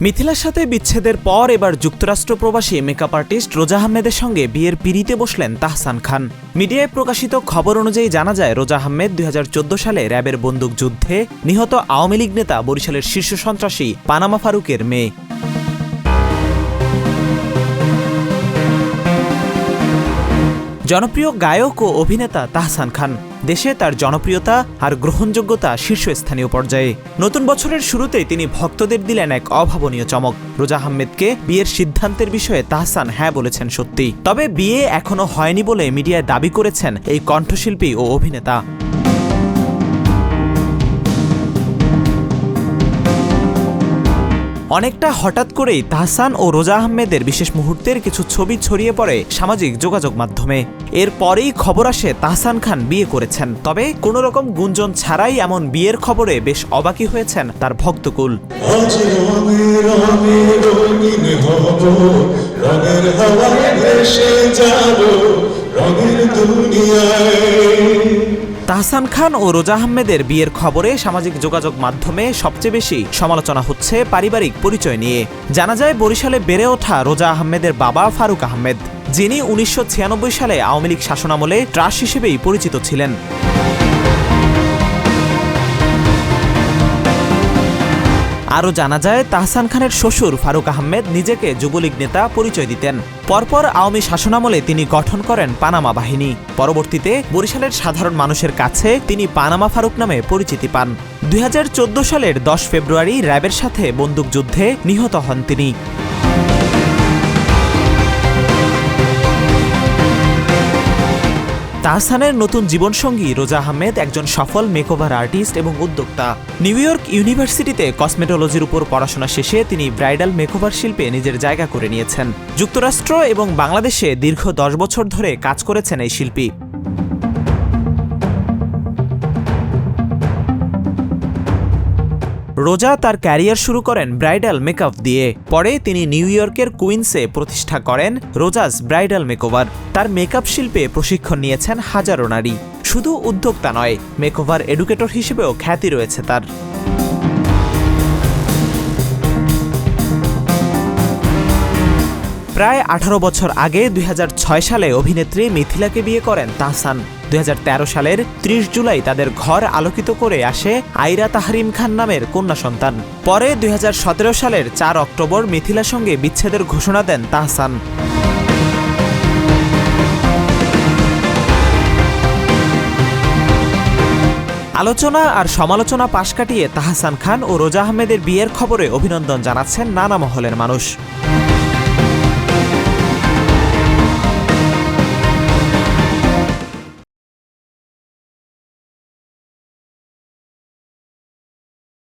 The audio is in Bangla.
মিথিলার সাথে বিচ্ছেদের পর এবার যুক্তরাষ্ট্র প্রবাসী মেকআপ আর্টিস্ট রোজা আহমেদের সঙ্গে বিয়ের পিঁড়িতে বসলেন তাহসান খান। মিডিয়ায় প্রকাশিত খবর অনুযায়ী জানা যায়, রোজা আহমেদ ২০১৪ সালে র্যাবের বন্দুকযুদ্ধে নিহত আওয়ামী লীগ নেতা বরিশালের শীর্ষ সন্ত্রাসী পানামা ফারুকের মেয়ে। জনপ্রিয় গায়ক ও অভিনেতা তাহসান খান দেশে তার জনপ্রিয়তা আর গ্রহণযোগ্যতা শীর্ষস্থানীয় পর্যায়ে। নতুন বছরের শুরুতেই তিনি ভক্তদের দিলেন এক অভাবনীয় চমক। রোজা আহমেদকে বিয়ের সিদ্ধান্তের বিষয়ে তাহসান হ্যাঁ বলেছেন সত্যি, তবে বিয়ে এখনো হয়নি বলে মিডিয়ায় দাবি করেছেন এই কণ্ঠশিল্পী ও অভিনেতা। অনেকটা হঠাৎ করেই তাহসান ও রোজা আহমেদের বিশেষ মুহূর্তের কিছু ছবি ছড়িয়ে পড়ে সামাজিক যোগাযোগ মাধ্যমে। এরপরেই খবর আসে তাহসান খান বিয়ে করেছেন, তবে কোনো রকম গুঞ্জন ছাড়াই এমন বিয়ের খবরে বেশ অবাকই হয়েছেন তার ভক্তকুল। তাহসান খান ও রোজা আহমেদের বিয়ের খবরে সামাজিক যোগাযোগ মাধ্যমে সবচেয়ে বেশি সমালোচনা হচ্ছে পারিবারিক পরিচয় নিয়ে। জানা যায়, বরিশালে বেড়ে ওঠা রোজা আহমেদের বাবা ফারুক আহমেদ, যিনি ১৯৯৬ সালে আওয়ামী লীগ শাসনামলে ট্রাস্ট হিসেবেই পরিচিত ছিলেন। আরও জানা যায়, তাহসান খানের শ্বশুর ফারুক আহমেদ নিজেকে যুবলীগ নেতা পরিচয় দিতেন। পরপর আওয়ামী শাসনামলে তিনি গঠন করেন পানামা বাহিনী। পরবর্তীতে বরিশালের সাধারণ মানুষের কাছে তিনি পানামা ফারুক নামে পরিচিতি পান। ২০১৪ সালের ১০ ফেব্রুয়ারি র্যাবের সাথে বন্দুকযুদ্ধে নিহত হন তিনি। তাহসানের নতুন জীবনসঙ্গী রোজা আহমেদ একজন সফল মেকওভার আর্টিস্ট এবং উদ্যোক্তা। নিউ ইয়র্ক ইউনিভার্সিটিতে কসমেটোলজির উপর পড়াশোনা শেষে তিনি ব্রাইডাল মেকওভার শিল্পে নিজের জায়গা করে নিয়েছেন। যুক্তরাষ্ট্র এবং বাংলাদেশে দীর্ঘ ১০ বছর ধরে কাজ করেছেন এই শিল্পী। রোজা তার ক্যারিয়ার শুরু করেন ব্রাইডাল মেকআপ দিয়ে। পরে তিনি নিউ ইয়র্কের কুইন্সে প্রতিষ্ঠা করেন রোজাস ব্রাইডাল মেকওভার। তার মেকআপ শিল্পে প্রশিক্ষণ নিয়েছেন হাজারো নারী। শুধু উদ্যোক্তা নয়, মেকওভার এডুকেটর হিসেবেও খ্যাতি রয়েছে তার। প্রায় ১৮ বছর আগে ২০০৬ সালে অভিনেত্রী মিথিলাকে বিয়ে করেন তাহসান। ২০১৩ সালের ৩০ জুলাই তাদের ঘর আলোকিত করে আসে আইরা তাহরিম খান নামের কন্যা সন্তান। পরে ২০১৭ সালের ৪ অক্টোবর মিথিলার সঙ্গে বিচ্ছেদের ঘোষণা দেন তাহসান। আলোচনা আর সমালোচনা পাশ কাটিয়ে তাহসান খান ও রোজা আহমেদের বিয়ের খবরে অভিনন্দন জানাচ্ছেন নানা মহলের মানুষ।